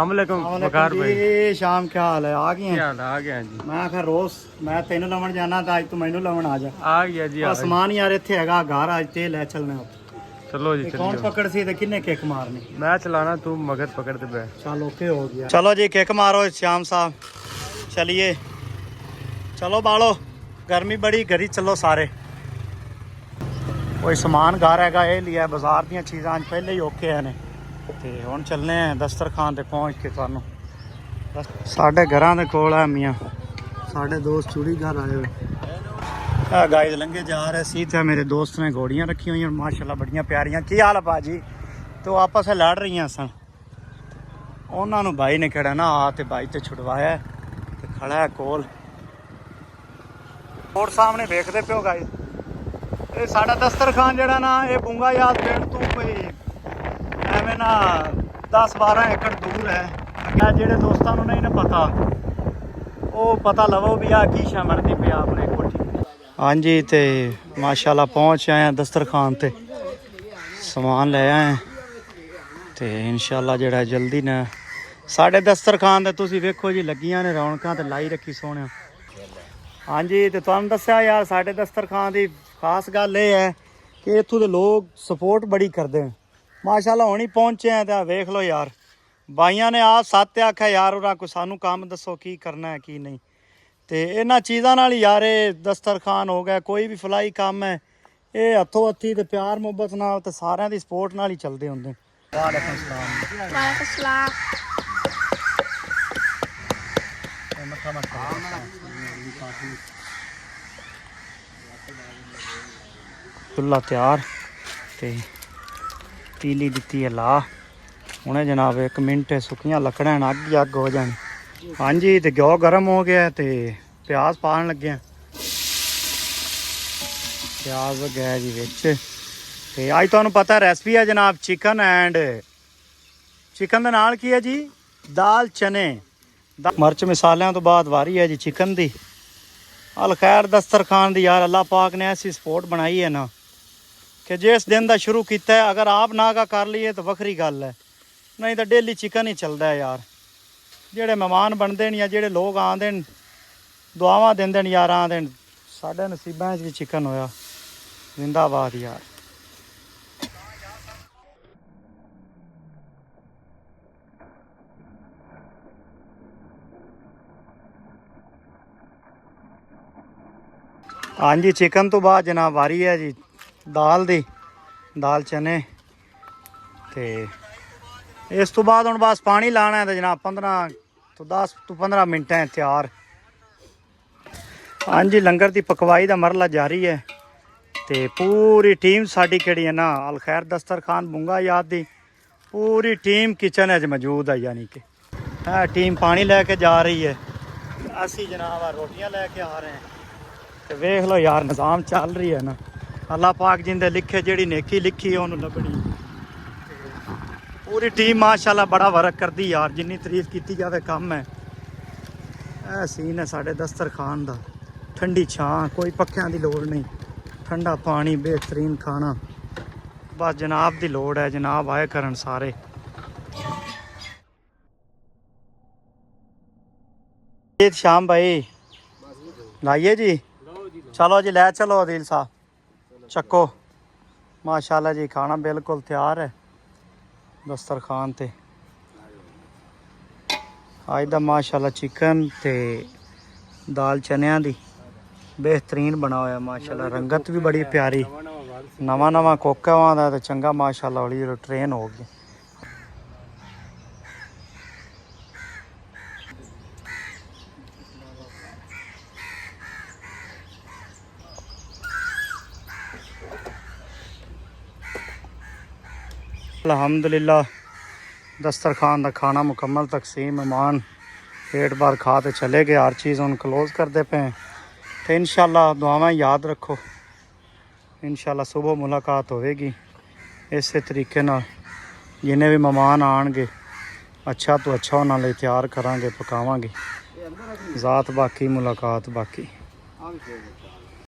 वकार भाई शाम क्या हाल है? आ गए? आ गया जी। मैं आखिर रोज मैं तेन लवन जाना था, अज तू मैनू लवन आ जा। आ गया जी। समान यार इत्थे हैगा घर, अज तेल है चलने। चलो जी। कौन पकड़ सी ते किन्ने किक मारनी? मैं चलाना, तू मगर पकड़ दे बे। चल ओके हो गया। चलो जी किक मारो श्याम साहब, चलिए चलो बालो, गर्मी बड़ी, घरी चलो सारे। कोई समान घर हैगा ये लिया, बाजार दी चीज़ां पहले ही औखे ने ते हुण चलने हैं दस्तरखान ते पहुँच के तुहानूं साढ़े घरां दे कोल है मियाँ, साढ़े दोस्त चूड़ी घर आए हुए गाइस लंघे जा रहे सी ते मेरे दोस्त ने घोड़ियां रखी हुई माशाल्लाह बड़ियां प्यारियां। की हाल है भाजी? तो आपस में लड़ रही सन, उन्होंने भाई ने कड़ा ना आ ते भाई ते छुड़वाया ते खड़ा है कोल और सामने देखते पे हो गाइस। ये साडा दस्तरखान जड़ा ना ये बूंगा याद पिंड तो कोई एवं ना 10-12 एकड़ दूर है। अगर जेडे दोस्तों को नहीं ना पता वो पता लवो भी आ की शा बनती पे अपने कोठी। हाँ जी तो माशाल्लाह पहुँच आए हैं दस्तरखान ते, समान ले आए तो इंशाल्लाह जड़ा जल्दी ने साढ़े दस्तरखान ते तुसी वेखो जी लगियां ने रौनकां ते लाई रखी सोने। हाँ जी तो तुहानूं दस्सिया यार साढ़े दस्तरखान की खास गल ये है कि इत्थों के लोग सपोर्ट बड़ी करते हैं माशाल्लाह। हुण ही पहुंचे हैं तो वेख लो यार, भाइयों ने आप सत्त आख्या यार उरा को सानू काम दसो की करना है की नहीं, तो इन्हां चीज़ां नाल यार दस्तरखान हो गया कोई भी फलाई काम है ये हथों हथी तो प्यार मुहब्बत नाल ते सारिਆਂ ਦੀ सपोर्ट नाल ही चलते होंगे। वालेकुम सलाम। वालेकुम सलाम। चुल्ला तैयार ते तीली दी है ला उन्हें जनाब 1 मिनट सुखियां लकड़ां अग ही अग हो जानी। हाँ जी तो घ्यो गर्म हो गया तो प्याज पान लगे, प्याज गया जी बिच। ते अज तुहानूं पता रेसिपी है जनाब चिकन एंड चिकन दे नाल की है जी दाल चने मिर्च मसालियां तो बाद वारी है जी चिकन दी। अल खैर दस्तरखान दी यार अल्लाह पाक ने ऐसी सपोर्ट बनाई है ना कि जिस दिन का शुरू किया है अगर आप ना का कर लीए तो वखरी गल है, नहीं तो डेली चिकन ही चलता है यार। जेड़े मेहमान बनते हैं या जेड़े लोग आते हैं दुआवां देंदे हैं यार आते हैं साढ़े नसीबां भी चिकन होया। जिंदाबाद यार। हाँ जी चिकन तो बाद जनाब वारी है जी दाल दी, दाल चने ते इस तो बाद हुण बस पानी लाना है तो जनाब 10 तो 15 मिनट है तैयार। हाँ जी लंगर की पकवाई का मरला जारी है तो पूरी टीम साड़ी केड़ी है ना अल खैर दस्तरखान बूंगा याद दी पूरी टीम किचन है मौजूद है, यानी कि टीम पानी लैके जा रही है, असी जनाब रोटियां लैके आ रहे हैं। तो वेख लो यार निज़ाम चल रही है ना, अल्लाह पाक जिंदे लिखे जेड़ी नेकी लिखी है उन्होंने लभनी। पूरी टीम माशाल्लाह बड़ा वर्क करती यार, जिन्नी तारीफ की जाए कम है। यह सीन है साढ़े दस्तरखान का, ठंडी छां कोई पक्खियां की लोड़ नहीं, ठंडा पानी बेहतरीन खाना, बस जनाब की लोड़ है, जनाब आए करन सारे। शाम भाई लाइए जी, चलो जी लै चलो अदील साहब चक्को। माशाल्लाह जी खाना बिल्कुल तैयार है दस्तरखान ते। अज दा माशाल्लाह चिकन ते दाल चनिया दी बेहतरीन बना होया माशाल्लाह, रंगत भी बड़ी प्यारी, नवा नवा कोका दा ते चंगा माशाल्लाह हौली ट्रेन हो गई। अल्हम्दुलिल्लाह दस्तरखान का खाना मुकम्मल तकसीम, मेहमान पेट भर खा तो चले गए, हर चीज़ हम क्लोज़ करते पे हैं। तो इंशाल्लाह दुआवां याद रखो, इंशाल्लाह सुबह मुलाकात होएगी इस तरीके नाल। जिन्हें भी मेहमान आएंगे अच्छा तो अच्छा उन्होंने तैयार करांगे पकावांगे, ज़ात बाकी मुलाकात बाकी।